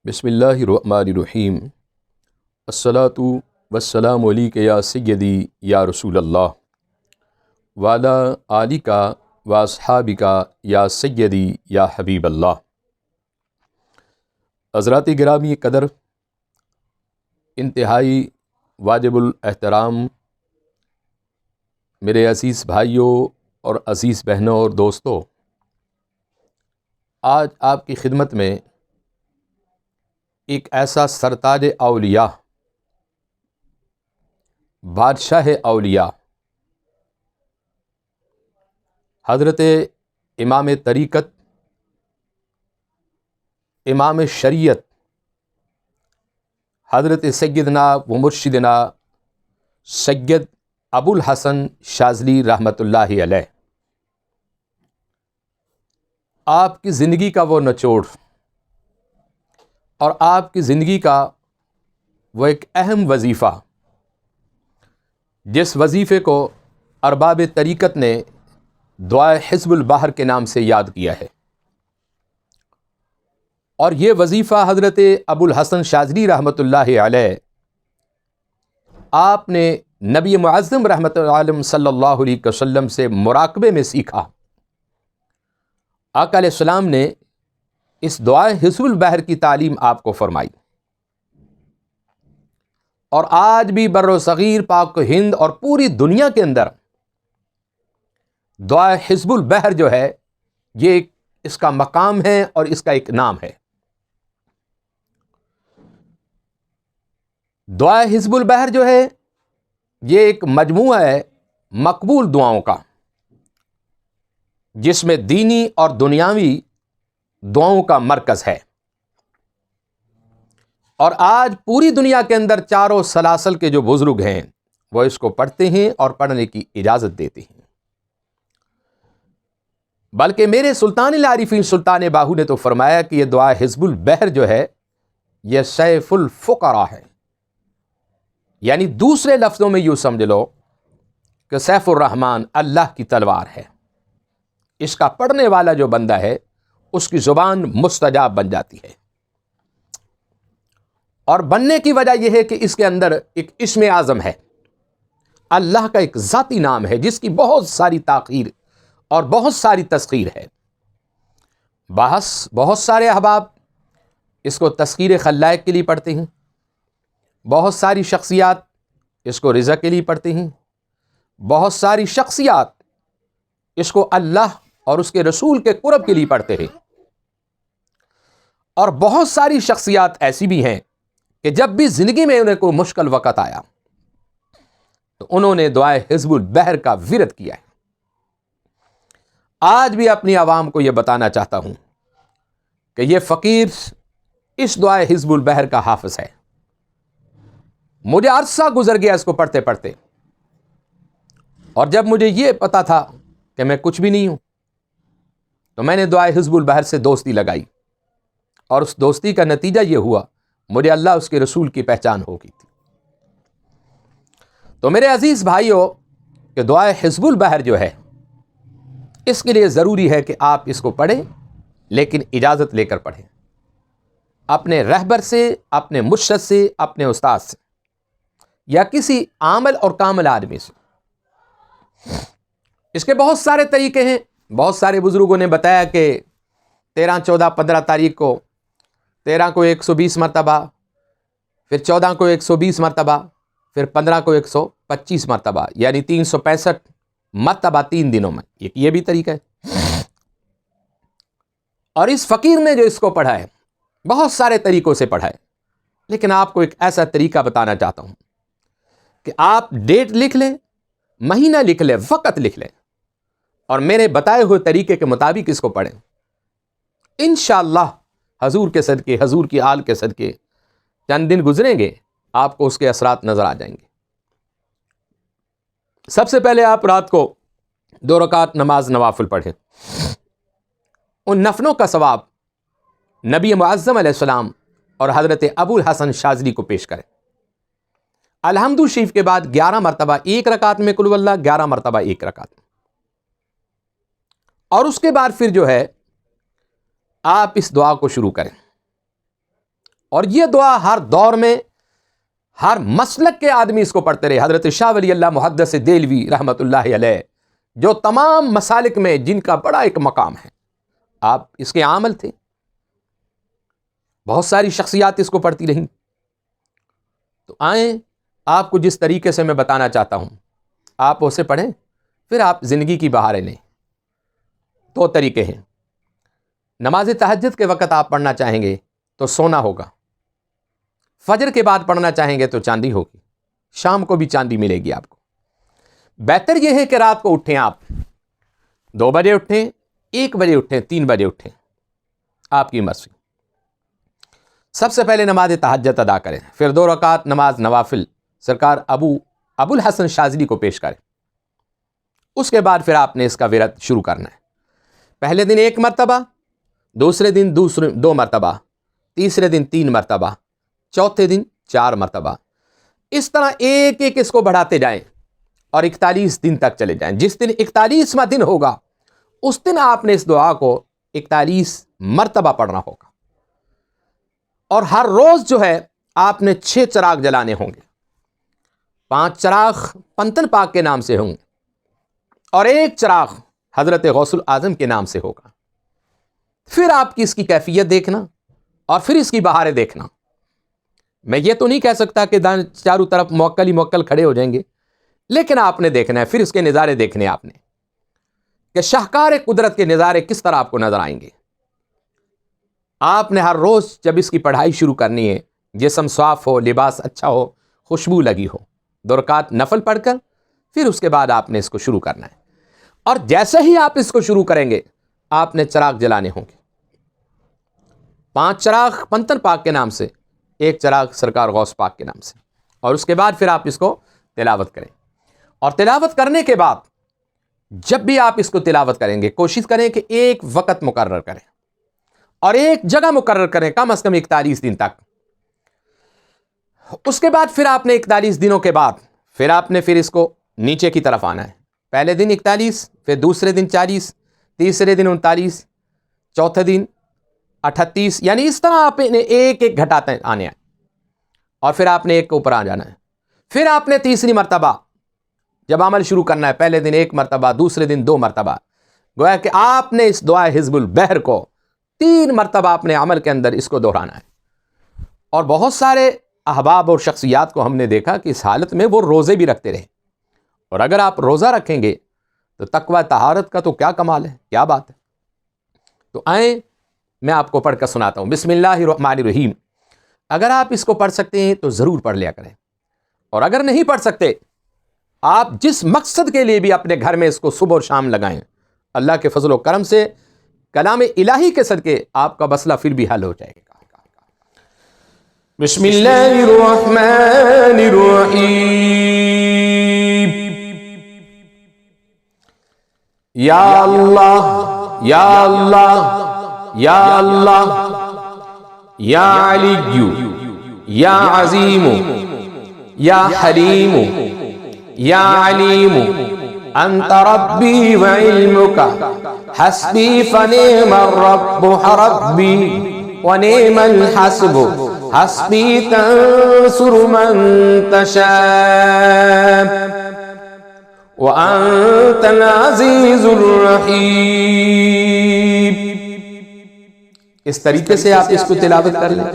بسم اللہ الرحمن الرحیم الصلاۃ والسلام علیک یا سیدی یا رسول اللہ وعلی آلک و اصحابک یا سیدی یا حبیب اللہ۔ حضرات گرامی قدر، انتہائی واجب الاحترام میرے عزیز بھائیوں اور عزیز بہنوں اور دوستوں، آج آپ کی خدمت میں ایک ایسا سرتاج اولیاء، بادشاہ اولیاء، حضرت امام طریقت، امام شریعت، حضرت سیدنا و مرشدنا سید ابو الحسن شاذلی رحمۃ اللہ علیہ، آپ کی زندگی کا وہ نچوڑ اور آپ کی زندگی کا وہ ایک اہم وظیفہ، جس وظیفے کو ارباب طریقت نے دعائے حزب البحر کے نام سے یاد کیا ہے، اور یہ وظیفہ حضرت ابو الحسن شاذلی رحمۃ اللہ علیہ آپ نے نبی معظم رحمۃ عالم صلی اللہ علیہ وسلم سے مراقبے میں سیکھا۔ آقا علیہ السلام نے اس دعائے حزب البحر کی تعلیم آپ کو فرمائی، اور آج بھی بر و صغیر، پاک و ہند اور پوری دنیا کے اندر دعائے حزب البحر جو ہے یہ اس کا مقام ہے اور اس کا ایک نام ہے۔ دعائے حزب البحر جو ہے یہ ایک مجموعہ ہے مقبول دعاؤں کا، جس میں دینی اور دنیاوی دعاؤں کا مرکز ہے، اور آج پوری دنیا کے اندر چاروں سلاسل کے جو بزرگ ہیں وہ اس کو پڑھتے ہیں اور پڑھنے کی اجازت دیتے ہیں، بلکہ میرے سلطان العارفین سلطان باہو نے تو فرمایا کہ یہ دعا حزب البحر جو ہے یہ سیف الفقراء ہے، یعنی دوسرے لفظوں میں یوں سمجھ لو کہ سیف الرحمن اللہ کی تلوار ہے، اس کا پڑھنے والا جو بندہ ہے اس کی زبان مستجاب بن جاتی ہے، اور بننے کی وجہ یہ ہے کہ اس کے اندر ایک اسم اعظم ہے، اللہ کا ایک ذاتی نام ہے جس کی بہت ساری تاخیر اور بہت ساری تذکیر ہے۔ بہت سارے احباب اس کو تذکیر خلائق کے لیے پڑھتے ہیں، بہت ساری شخصیات اس کو رضا کے لیے پڑھتے ہیں، بہت ساری شخصیات اس کو اللہ اور اس کے رسول کے قرب کے لیے پڑھتے ہیں، اور بہت ساری شخصیات ایسی بھی ہیں کہ جب بھی زندگی میں انہیں کوئی مشکل وقت آیا تو انہوں نے دعائے حزب البحر کا ورد کیا ہے۔ آج بھی اپنی عوام کو یہ بتانا چاہتا ہوں کہ یہ فقیر اس دعائے حزب البحر کا حافظ ہے۔ مجھے عرصہ گزر گیا اس کو پڑھتے پڑھتے، اور جب مجھے یہ پتا تھا کہ میں کچھ بھی نہیں ہوں تو میں نے دعائے حزب البحر سے دوستی لگائی، اور اس دوستی کا نتیجہ یہ ہوا مجھے اللہ اس کے رسول کی پہچان ہو گئی تھی۔ تو میرے عزیز بھائیوں، کہ دعائے حزب البحر جو ہے اس کے لیے ضروری ہے کہ آپ اس کو پڑھیں، لیکن اجازت لے کر پڑھیں، اپنے رہبر سے، اپنے مرشد سے، اپنے استاد سے، یا کسی عامل اور کامل آدمی سے۔ اس کے بہت سارے طریقے ہیں، بہت سارے بزرگوں نے بتایا کہ 13، 14، 15 تاریخ کو 13 کو 120 مرتبہ، پھر 14 کو 120 مرتبہ، پھر 15 کو 125 مرتبہ، یعنی 365 مرتبہ 3 دنوں میں۔ یہ بھی طریقہ ہے، اور اس فقیر نے جو اس کو پڑھا ہے بہت سارے طریقوں سے پڑھا ہے، لیکن آپ کو ایک ایسا طریقہ بتانا چاہتا ہوں کہ آپ ڈیٹ لکھ لیں، مہینہ لکھ لیں، وقت لکھ لیں، اور میرے بتائے ہوئے طریقے کے مطابق اس کو پڑھیں۔ انشاءاللہ حضور کے صدقے، حضور کی آل کے صدقے چند دن گزریں گے، آپ کو اس کے اثرات نظر آ جائیں گے۔ سب سے پہلے آپ رات کو 2 رکعت نماز نوافل پڑھیں، ان نفلوں کا ثواب نبی معظم علیہ السلام اور حضرت ابو الحسن شاذلی کو پیش کریں۔ الحمد شریف کے بعد 11 مرتبہ 1 رکعت میں قل اللہ، 11 مرتبہ 1 رکعت میں، اور اس کے بعد پھر جو ہے آپ اس دعا کو شروع کریں، اور یہ دعا ہر دور میں ہر مسلک کے آدمی اس کو پڑھتے رہے. حضرت شاہ ولی اللہ محدث دہلوی رحمۃ اللہ علیہ جو تمام مسالک میں جن کا بڑا ایک مقام ہے، آپ اس کے عامل تھے. بہت ساری شخصیات اس کو پڑھتی رہیں. تو آئیں آپ کو جس طریقے سے میں بتانا چاہتا ہوں آپ اسے پڑھیں، پھر آپ زندگی کی بہاریں لیں. 2 طریقے ہیں. نماز تہجد کے وقت آپ پڑھنا چاہیں گے تو سونا ہوگا. فجر کے بعد پڑھنا چاہیں گے تو چاندی ہوگی. شام کو بھی چاندی ملے گی آپ کو. بہتر یہ ہے کہ رات کو اٹھیں، آپ 2 بجے اٹھیں، 1 بجے اٹھیں، 3 بجے اٹھیں، آپ کی مرضی. سب سے پہلے نماز تہجد ادا کریں، پھر 2 رکعت نماز نوافل سرکار ابو الحسن شاذلی کو پیش کریں. اس کے بعد پھر آپ نے اس کا ورد شروع کرنا ہے. پہلے دن 1 مرتبہ، دوسرے دن 2 مرتبہ، تیسرے دن 3 مرتبہ، چوتھے دن 4 مرتبہ. اس طرح ایک ایک اس کو بڑھاتے جائیں اور 41 دن تک چلے جائیں. جس دن 41واں دن ہوگا اس دن آپ نے اس دعا کو 41 مرتبہ پڑھنا ہوگا. اور ہر روز جو ہے آپ نے 6 چراغ جلانے ہوں گے. 5 چراغ پنتن پاک کے نام سے ہوں گے اور 1 چراغ حضرت غوث الاعظم کے نام سے ہوگا. پھر آپ کی اس کی کیفیت دیکھنا اور پھر اس کی بہاریں دیکھنا. میں یہ تو نہیں کہہ سکتا کہ چاروں طرف موکل ہی موکل کھڑے ہو جائیں گے، لیکن آپ نے دیکھنا ہے، پھر اس کے نظارے دیکھنے آپ نے کہ شاہکار قدرت کے نظارے کس طرح آپ کو نظر آئیں گے. آپ نے ہر روز جب اس کی پڑھائی شروع کرنی ہے، جسم صاف ہو، لباس اچھا ہو، خوشبو لگی ہو، 2 رکعت نفل پڑھ کر پھر اس کے بعد آپ نے اس کو شروع کرنا ہے. اور جیسے ہی آپ اس کو شروع کریں گے آپ نے چراغ جلانے ہوں گے. 5 چراغ پنتن پاک کے نام سے، 1 چراغ سرکار غوث پاک کے نام سے. اور اس کے بعد پھر آپ اس کو تلاوت کریں. اور تلاوت کرنے کے بعد جب بھی آپ اس کو تلاوت کریں گے کوشش کریں کہ ایک وقت مقرر کریں اور ایک جگہ مقرر کریں، کم از کم 41 دن تک. اس کے بعد پھر آپ نے 41 دنوں کے بعد پھر آپ نے اس کو نیچے کی طرف آنا ہے. پہلے دن 41، پھر دوسرے دن 40، تیسرے دن 39، چوتھے دن 38، یعنی اس طرح آپ نے ایک ایک گھٹاتے آنے ہیں اور پھر آپ نے ایک کے اوپر آ جانا ہے. پھر آپ نے تیسری مرتبہ جب عمل شروع کرنا ہے، پہلے دن 1 مرتبہ، دوسرے دن 2 مرتبہ، گویا کہ آپ نے اس دعا حزب البحر کو 3 مرتبہ اپنے عمل کے اندر اس کو دہرانا ہے. اور بہت سارے احباب اور شخصیات کو ہم نے دیکھا کہ اس حالت میں وہ روزے بھی رکھتے رہے. اور اگر آپ روزہ رکھیں گے تو تقوی طہارت کا تو کیا کمال ہے، کیا بات ہے. تو آئیں میں آپ کو پڑھ کر سناتا ہوں. بسم اللہ الرحمن الرحیم. اگر آپ اس کو پڑھ سکتے ہیں تو ضرور پڑھ لیا کریں، اور اگر نہیں پڑھ سکتے آپ جس مقصد کے لیے بھی اپنے گھر میں اس کو صبح اور شام لگائیں، اللہ کے فضل و کرم سے کلام الہی کے صدقے آپ کا مسئلہ پھر بھی حل ہو جائے گا. بسم اللہ الرحمن الرحیم. یا اللہ یا اللہ یا اللہ یا علی یا عظیم یا حلیم یا علیم انت ربی وعلمک حسبی فنعم الرب ربی ونعم الحسب حسبی تنصر من تشاء وانت العزیز الرحیم. اس طریقے سے آپ اس کو تلاوت کر لیں.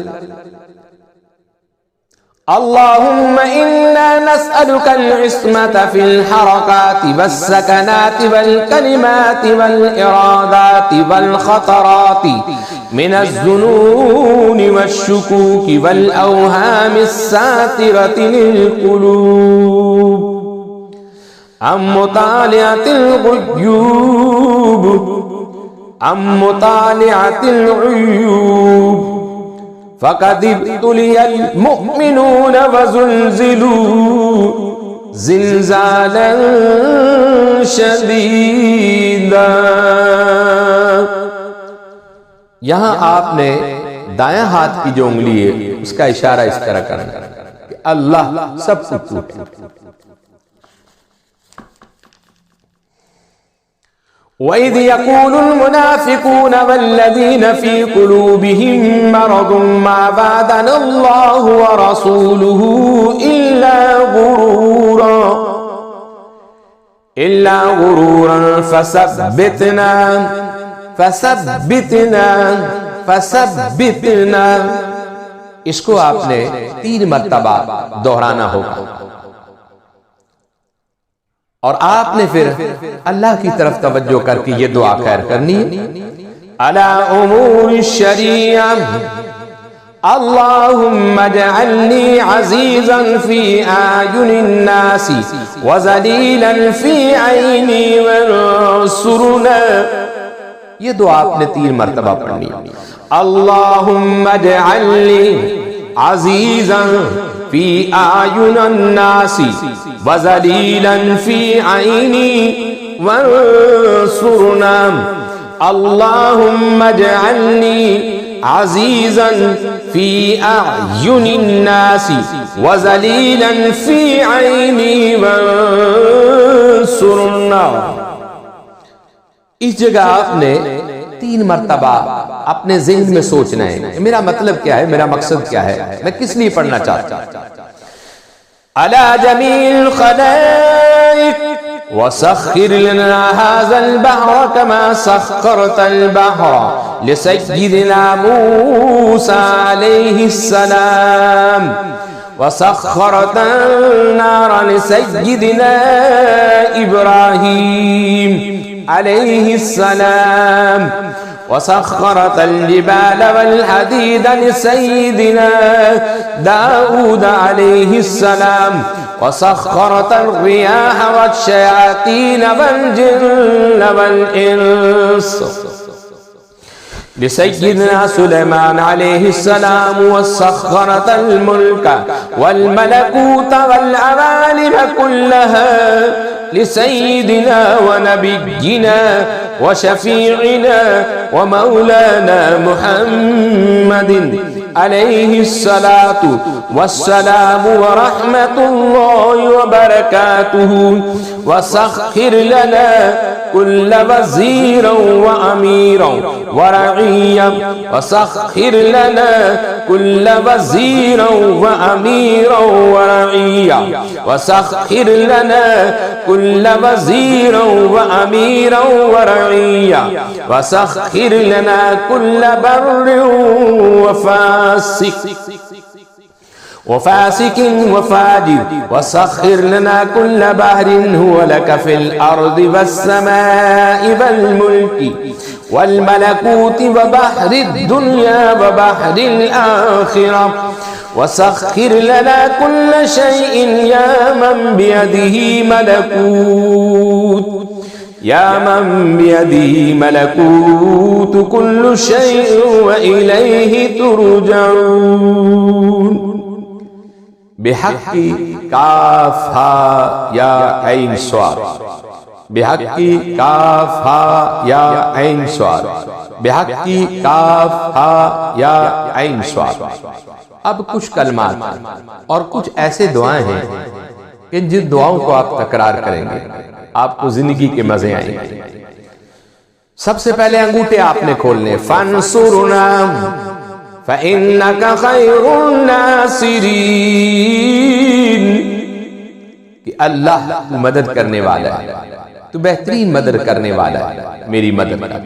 اللهم إنا نسألك العصمة في الحركات والسكنات والكلمات والإرادات والخطرات من الظنون والشكوك والأوهام الساترة للقلوب عن مطالعة الغيوب عن مطالعة العيوب فقد ابتلي المؤمنون وزلزلوا زلزالا شديدا. یہاں آپ نے دائیں ہاتھ کی جو انگلی ہے اس کا اشارہ اس طرح کرنا کہ اللہ سب کچھ ہے. وَإِذْ يَقُولُ الْمُنَافِقُونَ وَالَّذِينَ فِي قُلُوبِهِم مَّرَضٌ مَّا وَعَدَنَا اللَّهُ وَرَسُولُهُ إِلَّا غُرُورًا فَثَبِّتْنَا اس کو آپ نے 3 مرتبہ دہرانا ہوگا، اور آپ نے پھر اللہ کی طرف توجہ کر کے یہ دعا خیر کرنی ہے، علی امور الشریعہ اللہم اجعلنی عزیزا فی اعین الناس وذلیلا فی عینی وانصرنا. یہ دعا آپ نے 3 مرتبہ پڑھنی ہے. اللہم اجعلنی عزیزا فی اعین الناس وذلیلا فی عینی وانصرنا. اللہم اجعلنی عزیزا فی اعین الناس وذلیلا فی عینی وانصرنا. اس جگہ آپ نے 3 مرتبہ اپنے ذہن میں سوچنا ہے میرا مطلب کیا ہے، میرا مقصد کیا ہے، میں کس لیے پڑھنا چاہتا ہوں. علی جمیع الخلائق وسخر لنا هذا البحر كما سخرت البحر لسيدنا موسى عليه السلام وسخرت النار لسيدنا إبراهيم عليه السلام وسخرت الجبال والحديد لسيدنا داود عليه السلام وسخرت الرياح والشياطين والجن والإنس لسيدنا سليمان عليه السلام وسخرت الملك والملكوت والعوالم كلها لسيدنا ونبينا وشفيعنا ومولانا محمد عليه الصلاة والسلام ورحمة الله وبركاته. وسخر لنا كل وزير وأمير ورعيا وسخر لنا كل وزير وأمير ورعيا وسخر لنا كل وزير وأمير ورعيا وسخر لنا كل بر وفاسق وفاجر وسخر لنا كل بحر هو لك في الأرض والسماء والملك والملكوت وبحر الدنيا وبحر الآخرة. وسخر لنا كل شيء يا من بيده ملكوت كل شيء وإليه ترجعون. بحق کاف ہا یا عین صاد، بحق کاف ہا یا عین صاد، بحق کاف ہا یا عین صاد. اب کچھ کلمات اور کچھ ایسے دعائیں ہیں کہ جن دعاؤں کو آپ تکرار کریں گے آپ کو زندگی کے مزے آئیں گے. سب سے پہلے انگوٹھے آپ نے کھولنے، فانصرنا فإنك خير الناصرين، کہ اللہ تو مدد کرنے والا ہے، تو بہترین مدد کرنے والا ہے، میری مدد کر.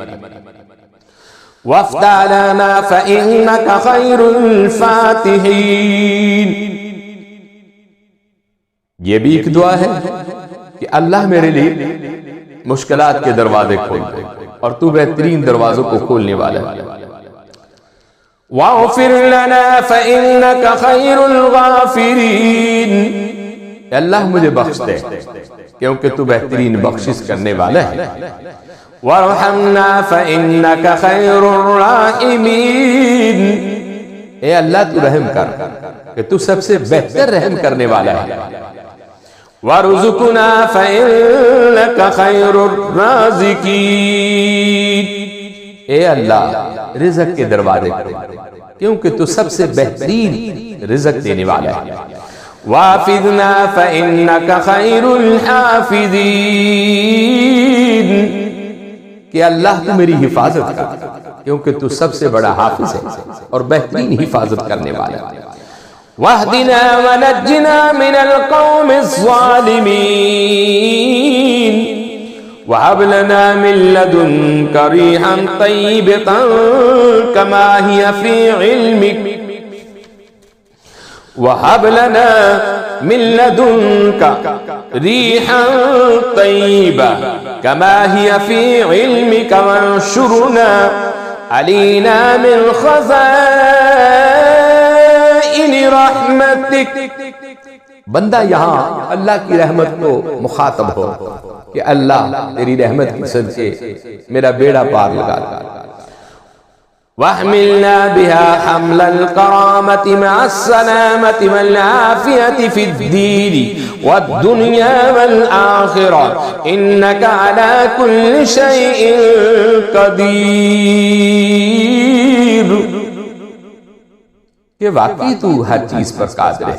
وافتح لنا فإنك خير الفاتحين، یہ بھی ایک دعا ہے کہ اللہ میرے لیے مشکلات کے دروازے کھول دے اور تو بہترین دروازوں کو کھولنے والا ہے. واغفر لنا فإنك خير الغافرين، اللہ مجھے بخش دے کیونکہ تو بہترین بخشش کرنے والا ہے. وارحمنا فإنك خير الراحمين، اے اللہ تو رحم کر کہ تو سب سے بہتر رحم کرنے والا ہے. وارزقنا فإنك خير الرازقين، اے اللہ رزق کے دروازے کھول کیونکہ تو سب سے بہترین رزق دینے والا ہے. وافذنا فإنك خير الحافظين، کہ اللہ تو میری حفاظت کر، کیونکہ تو سب سے بڑا حافظ ہے اور بہترین حفاظت کرنے والا ہے۔ وَاهْدِنَا وَنَجِّنَا مِنَ الْقَوْمِ الظَّالِمِينَ وَهَبْ لَنَا مِن لَّدُنكَ رِيحًا طَيِّبَةً كَمَا هِيَ فِي عِلْمِكَ وَهَبْ لَنَا مِن لَّدُنكَ رِيحًا طَيِّبَةً كَمَا هِيَ فِي عِلْمِكَ وَانشُرْنَا عَلَيْنَا مِن خَزَائِنِ رَحْمَتِكَ۔ بندہ یہاں اللہ کی رحمت کو مخاطب ہو کہ اللہ تیری رحمت کی صدقے میرا بیڑا پار لگا دے۔ وَاحْمِلْنَا بِهَا حَمْلَ الْكَرَامَةِ مَعَ السَّلَامَةِ وَالْعَافِيَةِ فِي الدِّينِ وَالدُّنْيَا وَالْآخِرَةِ إِنَّكَ عَلَى كُلِّ شَيْءٍ قَدِيرٌ۔ کہ واقعی تو ہر چیز پر قادر ہے۔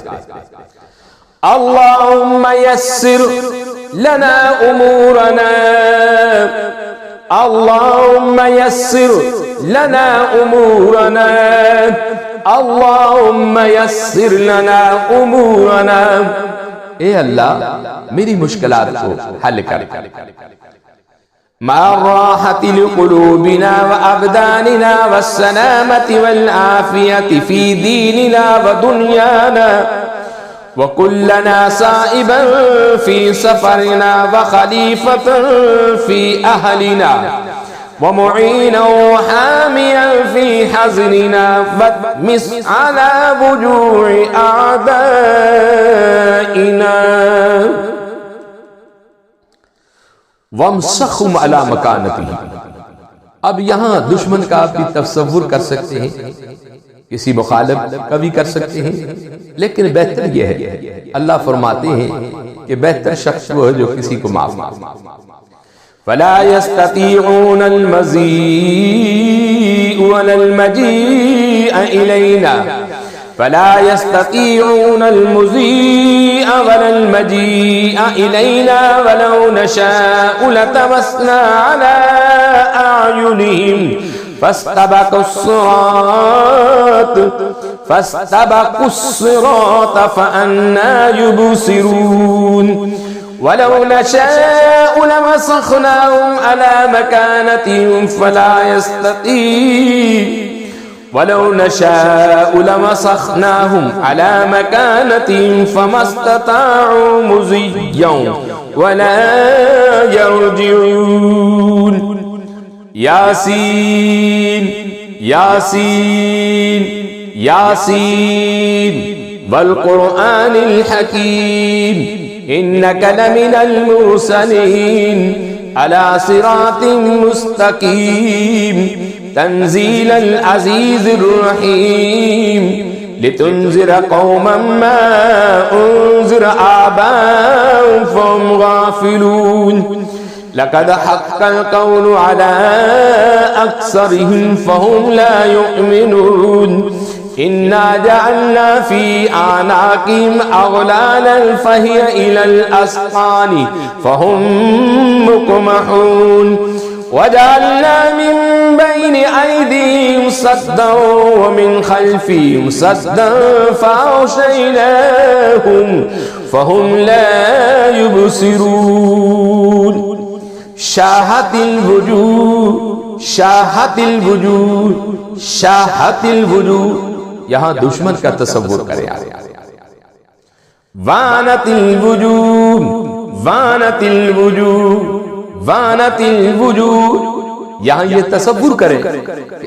اللہم یسر لنا امورنا، اللہم یسر لنا امورنا، اللہم یسر لنا امورنا۔ اے اللہ میری مشکلات کو حل کر، مع الراحة لقلوبنا وأبداننا والسلامة والعافية في ديننا ودنيانا، وكلنا سائبا في سفرنا وخليفة في أهلنا ومعينا وحاميا في حزننا، فاطمس على وجوع أعدائنا وَامْسَخُمْ عَلَى مَكَانَتِهِ۔ اب یہاں دشمن کا آپ بھی تصور کر سکتے ہیں، کسی مخالف کا بھی کر سکتے ہیں، لیکن بہتر یہ ہے، اللہ فرماتے ہیں کہ بہتر شخص وہ ہے جو کسی کو معاف کرے۔ فَلَا يَسْتَطِيعُونَ الْمَزِيءَ وَلَا الْمَجِيءَ إِلَيْنَا، فلا يستطيعون المزيء ولا المجيء إلينا، ولو نشاء لتمسنا على أعينهم فاستبقوا الصراط فأنى يبصرون، ولو نشاء لمسخناهم على مكانتهم فلا يستطيعون، ولو نشاء لمسخناهم على مكانتهم فما استطاعوا مضيا ولا يرجعون۔ ياسين ياسين ياسين والقرآن الحكيم إنك لمن المرسلين على صراط مستقيم، تنزيل العزيز الرحيم، لتنذر قوما ما أنذر آباؤهم فهم غافلون، لقد حق القول على أكثرهم فهم لا يؤمنون، إنا جعلنا في أعناقهم أغلالا فهي إلى الأذقان فهم مقمحون، وجعلنا من بين أيديهم سدا ومن خلفهم سدا فأغشيناهم فهم لا يبصرون، شاهت الوجوه شاهت الوجوه شاهت الوجوه۔ یہاں دشمن کا تصور کریں، وانت الوجوه وانت الوجوه وانت الوجوه۔ یہاں یہ تصور کریں کہ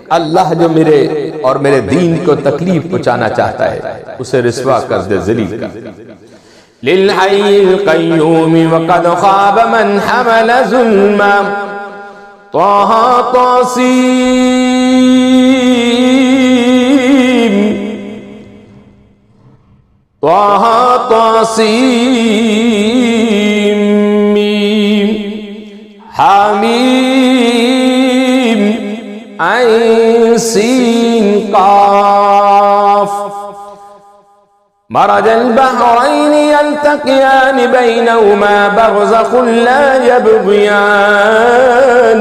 اللہ جو میرے اور میرے دین کو تکلیف پہنچانا چاہتا ہے اسے رسوا کر دے، ذلیل کر دے۔ للحي القيوم وقد خاب من حمل ظلما، طه طاسيم طه طاسيم ميم حميم عين سين قاف، مرج البحرين يلتقيان بينهما برزخ لا يبغيان،